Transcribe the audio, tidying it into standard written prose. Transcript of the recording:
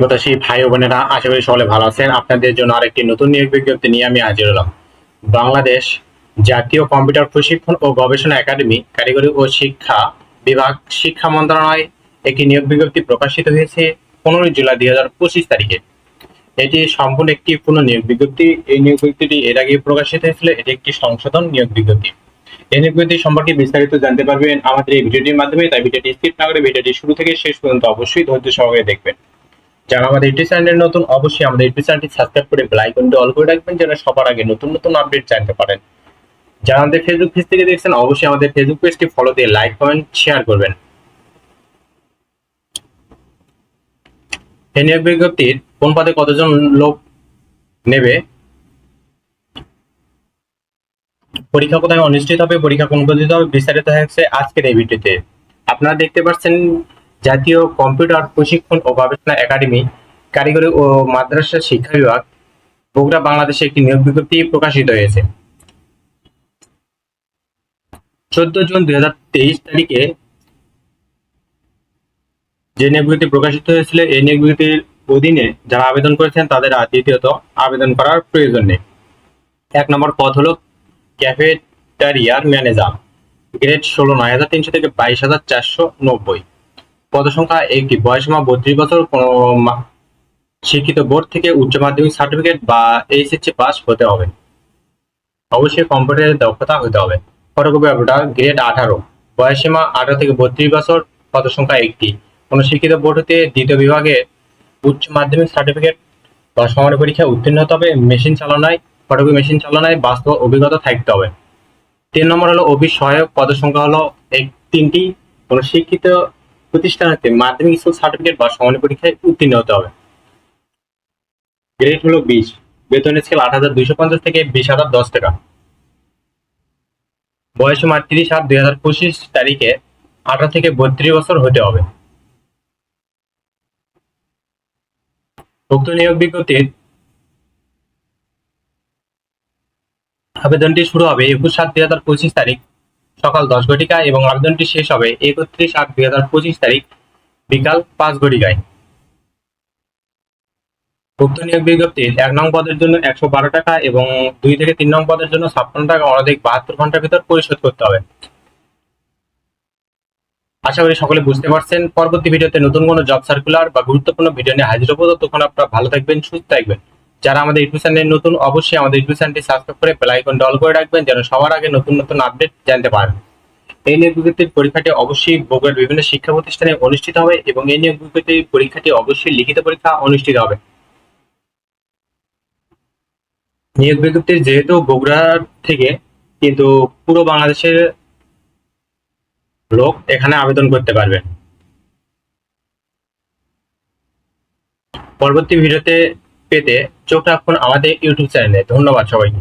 প্রত্যাশী ভাই ও বোনেরা, আশা করি সকলে ভালো আছেন। আপনাদের জন্য আরেকটি নতুন নিয়োগ বিজ্ঞপ্তি নিয়ে আমি হাজির হলাম। বাংলাদেশ জাতীয় কম্পিউটার প্রশিক্ষণ ও গবেষণা একাডেমি কারিগরি ও শিক্ষা বিভাগ শিক্ষা মন্ত্রণালয় একটি নিয়োগ বিজ্ঞপ্তি প্রকাশিত হয়েছে 15 জুলাই 2025 তারিখে। এটি সম্পূর্ণ একটি পূর্ণ নিয়োগ বিজ্ঞপ্তি। এই নিয়োগ বিজ্ঞপ্তিটি এর আগে প্রকাশিত হয়েছিল। এটি একটি সংশোধন নিয়োগ বিজ্ঞপ্তি। এই নিয়োগ বিজ্ঞপ্তি সম্পর্কে বিস্তারিত জানতে পারবেন আমাদের এই ভিডিওটির মাধ্যমে। তাই ভিডিওটি স্কিপ না করে ভিডিওটি শুরু থেকে শেষ পর্যন্ত অবশ্যই ধৈর্য সহকারে দেখবেন। যারা আমাদের ইউটিউব চ্যানেলে নতুন, অবশ্যই আমাদের ইউটিউব চ্যানেলটি সাবস্ক্রাইব করে বেল আইকনটি অল করে রাখবেন যেন সবার আগে নতুন নতুন আপডেট জানতে পারেন। যারা আমাদের ফেসবুক পেজ থেকে দেখছেন, অবশ্যই আমাদের ফেসবুক পেজটি ফলো দিয়ে লাইক কমেন্ট শেয়ার করবেন। এই নিয়োগ বিজ্ঞপ্তির কোন পদে কতজন লোক নেবে, পরীক্ষা কোথায় অনুষ্ঠিত হবে, পরীক্ষা কোন পদ্ধতিতে হবে, বিস্তারিত হচ্ছে আজকের এই ভিডিওতে। আপনারা দেখতে পাচ্ছেন জাতীয় কম্পিউটার প্রশিক্ষণ ও গবেষণা একাডেমি কারিগরি ও মাদ্রাসা শিক্ষা বিভাগ বগুড়া বাংলাদেশে একটি নিয়োগ বিজ্ঞপ্তি প্রকাশিত হয়েছে। 14 জুন 2023 তারিখে যে নিয়োগ বিজ্ঞপ্তি প্রকাশিত হয়েছিল, এই নিয়োগ বিজ্ঞপ্তির অধীনে যারা আবেদন করেছেন তাদের আর দ্বিতীয়ত আবেদন করার প্রয়োজন নেই। 1 নম্বর পদ হলো ক্যাফেটেরিয়ার ম্যানেজার, গ্রেড 16,9300 থেকে 22,490। পদসংখ্যা একটি, বয়সসীমা 32 বছর, কোন শিক্ষিত বোর্ড থেকে উচ্চ মাধ্যমিক সার্টিফিকেট বা এইচএসসি পাস হতে হবে। অবশ্যই কম্পিউটারের দক্ষতা হতে হবে। ফটোকপি অপারেটর, গ্রেড 18, বয়সসীমা 18 থেকে 32 বছর, পদসংখ্যা একটি, কোন শিক্ষিত বোর্ড হতে দ্বিতীয় বিভাগে উচ্চ মাধ্যমিক সার্টিফিকেট বা সমান পরীক্ষায় উত্তীর্ণ হতে হবে। মেশিন চালনায়, ফটোকপি মেশিন চালনায় বাস্তব অভিজ্ঞতা থাকতে হবে। 3 নম্বর হলো অফিস সহায়ক, পদসংখ্যা হলো 3টি, কোন শিক্ষিত প্রতিষ্ঠান হতে মাধ্যমিক স্কুল সার্টিফিকেট বা সমান পরীক্ষায় উত্তীর্ণ হতে হবে। গ্রেড হলো 20, বেতন স্কেল 8,250 থেকে 20,010 টাকা। বয়সসীমা 30/7/2025 তারিখে 18 থেকে 32 বছর হতে হবে। উক্ত নিয়োগ বিজ্ঞপ্তির আবেদনটি শুরু হবে 21/7/2025 তারিখ সকাল 10 ঘটিকায় এবং আবেদনটি শেষ হবে 31/8/2025 তারিখ বিকাল 5 ঘটিকায়। উক্ত নিয়োগ বিজ্ঞপ্তির 1 নং পদের জন্য 112 টাকা এবং 2 থেকে 3 নং পদের জন্য 56 টাকা অনধিক 72 ঘন্টার ভিতর পরিশোধ করতে হবে। আশা করি সকলে বুঝতে পারছেন। পরবর্তী ভিডিওতে নতুন কোনো জব সার্কুলার বা গুরুত্বপূর্ণ ভিডিও নিয়ে হাজির হবো। তখন আপনারা ভালো থাকবেন, সুস্থ থাকবেন। যারা আমাদের ইউটিউব চ্যানেলে নতুন, অবশ্যই আমাদের ইউটিউব চ্যানেলটি সাবস্ক্রাইব করে বেল আইকনটি অল করে রাখবেন যেন সবার আগে নতুন নতুন আপডেট জানতে পারেন। এই নিয়োগ বিজ্ঞপ্তির পরীক্ষাটি অবশ্যই বগুড়ার বিভিন্ন শিক্ষা প্রতিষ্ঠানে অনুষ্ঠিত হবে এবং এই নিয়োগ বিজ্ঞপ্তির পরীক্ষাটি অবশ্যই লিখিত পরীক্ষা অনুষ্ঠিত হবে। নিয়োগ বিজ্ঞপ্তির যেহেতু বগুড়ার থেকে, কিন্তু পুরো বাংলাদেশের লোক এখানে আবেদন করতে পারবেন। পরবর্তী ভিডিওতে পেতে চোখ রাখুন আমাদের ইউটিউব চ্যানেলে। ধন্যবাদ সবাইকে।